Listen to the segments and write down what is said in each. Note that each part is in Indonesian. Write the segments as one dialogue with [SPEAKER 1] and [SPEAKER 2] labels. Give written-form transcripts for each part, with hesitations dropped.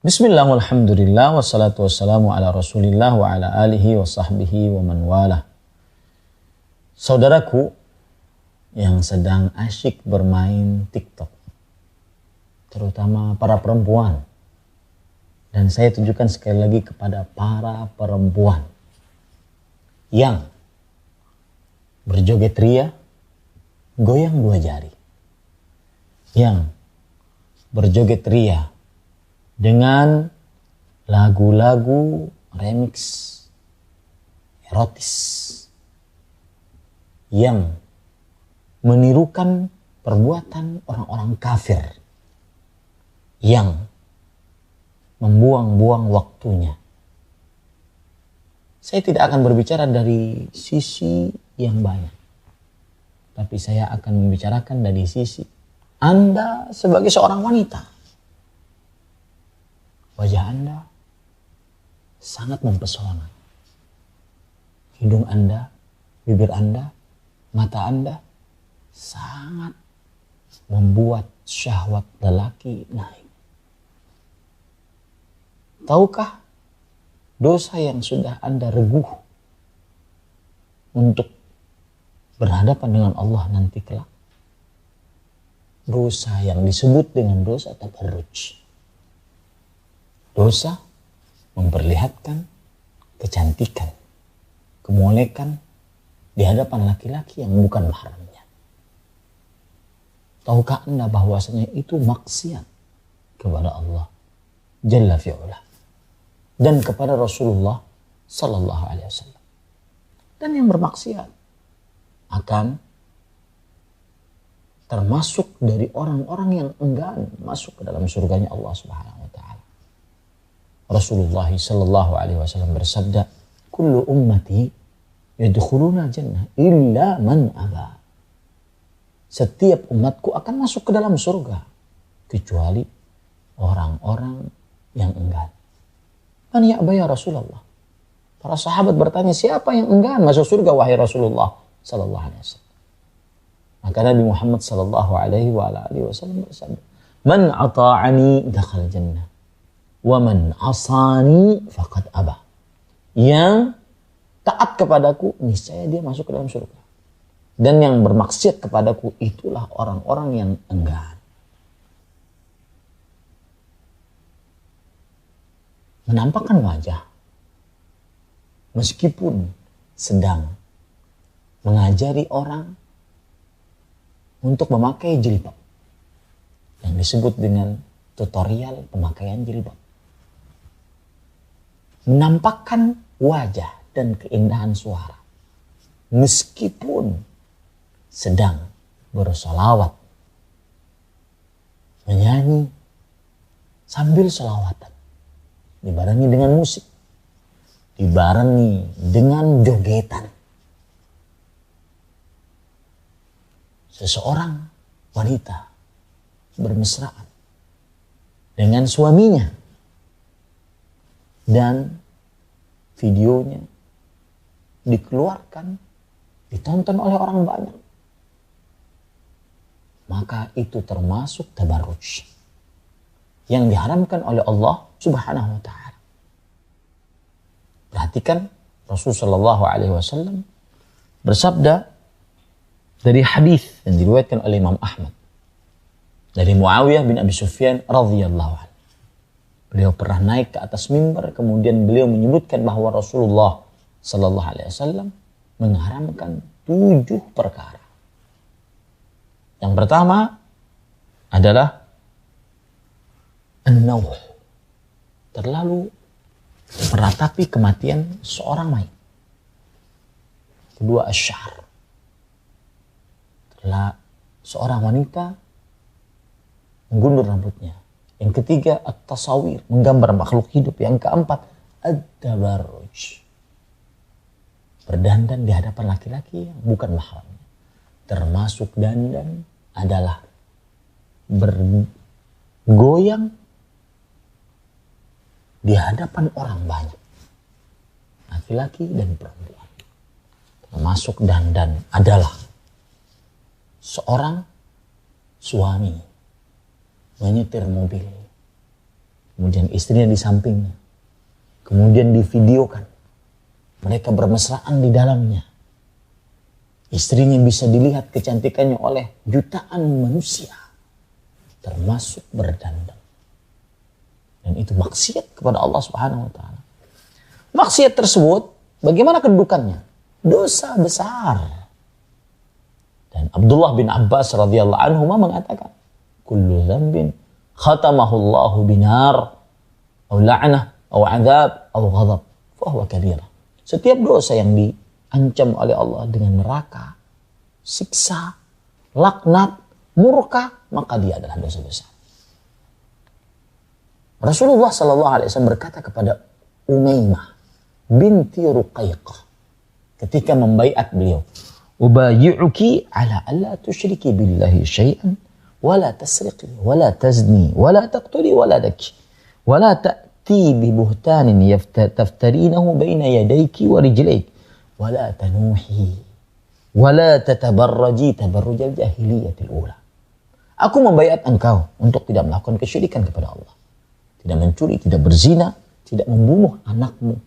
[SPEAKER 1] Bismillah, walhamdulillah, wassalatu wassalamu ala rasulillah wa ala alihi wa sahbihi wa man walah. Saudaraku yang sedang asyik bermain TikTok, terutama para perempuan, dan saya tujukan sekali lagi kepada para perempuan yang berjoget ria, goyang dua jari, yang berjoget ria dengan lagu-lagu remix erotis yang menirukan perbuatan orang-orang kafir yang membuang-buang waktunya. Saya tidak akan berbicara dari sisi yang banyak, tapi saya akan membicarakan dari sisi Anda sebagai seorang wanita. Wajah Anda sangat mempesona. Hidung Anda, bibir Anda, mata Anda sangat membuat syahwat lelaki naik. Tahukah dosa yang sudah Anda reguh untuk berhadapan dengan Allah nanti kelak? Dosa yang disebut dengan dosa tabarruj. Dosa memperlihatkan kecantikan, kemolekan di hadapan laki-laki yang bukan mahramnya. Tahukah Anda bahwasanya itu maksiat kepada Allah Jalla fi'ula dan kepada Rasulullah Sallallahu Alaihi Wasallam. Dan yang bermaksiat akan termasuk dari orang-orang yang enggan masuk ke dalam surganya Allah Subhanahu Wa Taala. Rasulullah Sallallahu Alaihi Wasallam bersabda, "Kullu ummati yadkhuluna jannah illa man aba." Setiap umatku akan masuk ke dalam surga kecuali orang-orang yang enggan. Man ya'ba ya Rasulullah? Para sahabat bertanya, siapa yang enggan masuk surga wahai Rasulullah Sallallahu Alaihi Wasallam? Maka Nabi Muhammad Sallallahu Alaihi Wasallam bersabda, "Man ata'ani dakhal jannah. Wa man asani faqad aba." Yang taat kepadaku niscaya dia masuk ke dalam surga. Dan yang bermaksiat kepadaku itulah orang-orang yang enggan. Menampakkan wajah meskipun sedang mengajari orang untuk memakai jilbab, yang disebut dengan tutorial pemakaian jilbab. Menampakkan wajah dan keindahan suara meskipun sedang bersolawat, menyanyi sambil solawatan, dibarengi dengan musik, dibarengi dengan jogetan. Seseorang wanita bermesraan dengan suaminya dan videonya dikeluarkan, ditonton oleh orang banyak, maka itu termasuk tabarruj yang diharamkan oleh Allah Subhanahu wa Ta'ala. Perhatikan, Rasulullah Shallallahu Alaihi Wasallam bersabda dari hadis yang diriwayatkan oleh Imam Ahmad dari Muawiyah bin Abi Sufyan radhiyallahu anhu. Beliau pernah naik ke atas mimbar, kemudian beliau menyebutkan bahwa Rasulullah Sallallahu Alaihi Wasallam mengharamkan 7 perkara. Yang pertama adalah an-nawh, terlalu meratapi kematian seorang mayit. Kedua, asy'ar, seorang wanita menggundur rambutnya. Yang ketiga, at-tasawir, menggambar makhluk hidup. Yang keempat, ad-tabarruj, berdandan di hadapan laki-laki yang bukan mahramnya. Termasuk dandan adalah bergoyang di hadapan orang banyak, laki-laki dan perempuan. Termasuk dandan adalah seorang suami menyetir mobil kemudian istrinya di sampingnya, kemudian divideokan, mereka bermesraan di dalamnya. Istrinya bisa dilihat kecantikannya oleh jutaan manusia, termasuk berdandan. Dan itu maksiat kepada Allah Subhanahu wa taala. Maksiat tersebut bagaimana kedudukannya? Dosa besar. Dan Abdullah bin Abbas radhiyallahu anhu mengatakan, kullu dzambin khatamahu Allahu binar atau la'nah atau azab atau ghadab fa huwa kabirah. Setiap dosa yang diancam oleh Allah dengan neraka, siksa, laknat, murka, maka dia adalah dosa besar. Rasulullah sallallahu alaihi wasallam berkata kepada Umaymah binti Ruqaiqah ketika membaiat beliau, "Ubayyi'uki ala alla tusyriki billahi syai'an wa la tasriqi wa la tazni wa la taqtuli wa la daki wa la ta'ti bi buhtanin taftarinahu baina yadayki wa rijlayki wa la tanuhi wa la tatabarraji tabarrujal jahiliyatil ula." Aku membaiat engkau untuk tidak melakukan kesyirikan kepada Allah, tidak mencuri, tidak berzina, tidak membunuh anakmu,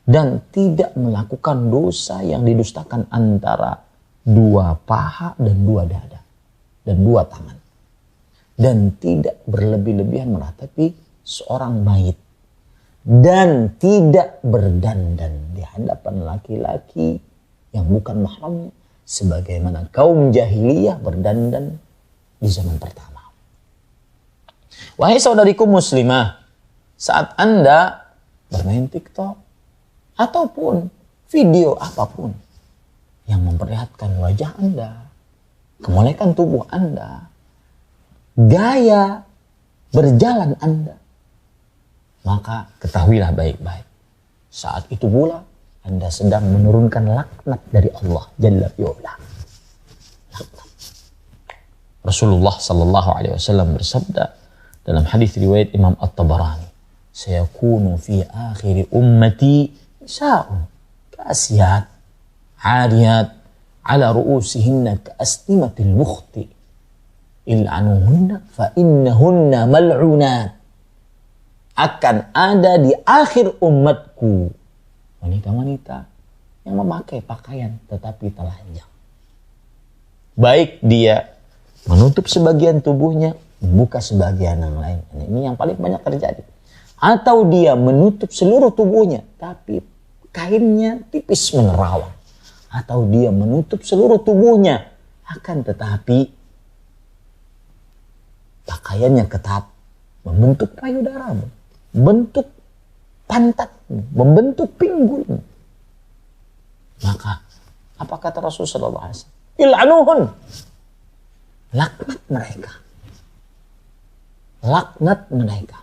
[SPEAKER 1] dan tidak melakukan dosa yang didustakan antara dua paha dan dua dada dan dua tangan, dan tidak berlebih-lebihan meratapi seorang mayit, dan tidak berdandan di hadapan laki-laki yang bukan mahramnya sebagaimana kaum jahiliyah berdandan di zaman pertama. Wahai saudariku muslimah, saat Anda bermain TikTok ataupun video apapun yang memperlihatkan wajah Anda, kemolekan tubuh Anda, gaya berjalan Anda, maka ketahuilah baik-baik, saat itu pula Anda sedang menurunkan laknat dari Allah Jalla fi'ula. Laknat. Rasulullah sallallahu alaihi wasallam bersabda dalam hadis riwayat Imam At-Tabarani, "Sayakunu fi akhir ummati nisa'un kasiyat 'ariyat 'ala ru'usihinna ka'asnimatil mukhti il'anuhunna fa innahunna mal'unat." Akan ada di akhir umatku wanita-wanita yang memakai pakaian tetapi telanjang. Baik dia menutup sebagian tubuhnya, membuka sebagian yang lain. Ini yang paling banyak terjadi. Atau dia menutup seluruh tubuhnya, tapi kainnya tipis menerawang. Atau dia menutup seluruh tubuhnya, akan tetapi pakaiannya ketat, membentuk payudaramu, bentuk pantatmu, membentuk pinggulmu. Maka apa kata Rasulullah SAW? Il'anuhun. Laknat mereka. Laknat mereka.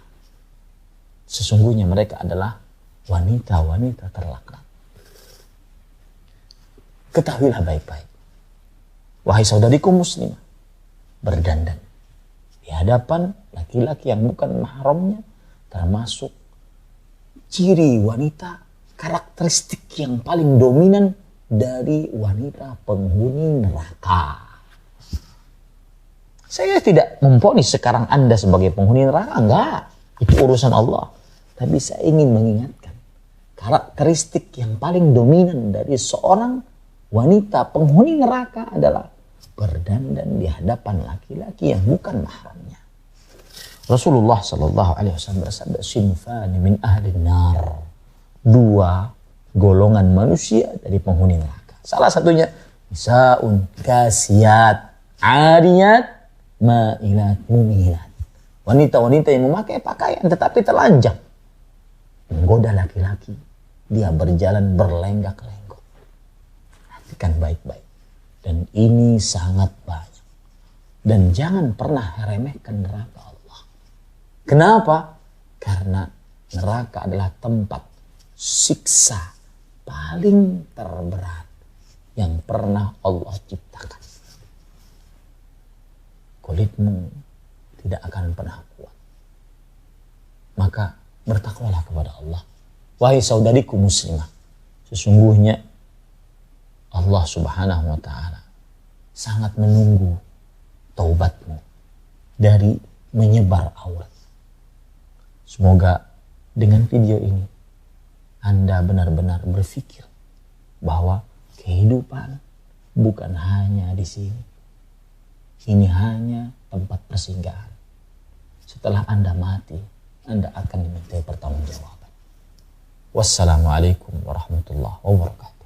[SPEAKER 1] Sesungguhnya mereka adalah wanita-wanita terlaknat. Ketahuilah baik-baik, wahai saudariku muslimah, berdandan di hadapan laki-laki yang bukan mahramnya termasuk ciri wanita, karakteristik yang paling dominan dari wanita penghuni neraka. Saya tidak memvonis sekarang Anda sebagai penghuni neraka, enggak. Itu urusan Allah. Tapi saya ingin mengingatkan, karakteristik yang paling dominan dari seorang wanita penghuni neraka adalah berdandan di hadapan laki-laki yang bukan mahramnya. Rasulullah sallallahu alaihi wasallam bersabda, "Sinfani min ahli nar." Dua golongan manusia dari penghuni neraka. Salah satunya nisaun kasiyat, ariyat, ma'ilat, mumilat. Wanita-wanita yang memakai pakaian tetapi telanjang, menggoda laki-laki. Dia berjalan berlenggak-lenggok. Perhatikan baik-baik. Dan ini sangat banyak. Dan jangan pernah remehkan neraka Allah. Kenapa? Karena neraka adalah tempat siksa paling terberat yang pernah Allah ciptakan. Kulitmu tidak akan pernah kuat. Maka bertakwalah kepada Allah. Wahai saudariku muslimah, sesungguhnya Allah Subhanahu wa ta'ala sangat menunggu taubatmu dari menyebar aurat. Semoga dengan video ini Anda benar-benar berpikir bahwa kehidupan bukan hanya di sini. Ini hanya tempat persinggahan. Setelah Anda mati, Anda akan dimintai pertanggungjawaban. Wassalamualaikum warahmatullahi wabarakatuh.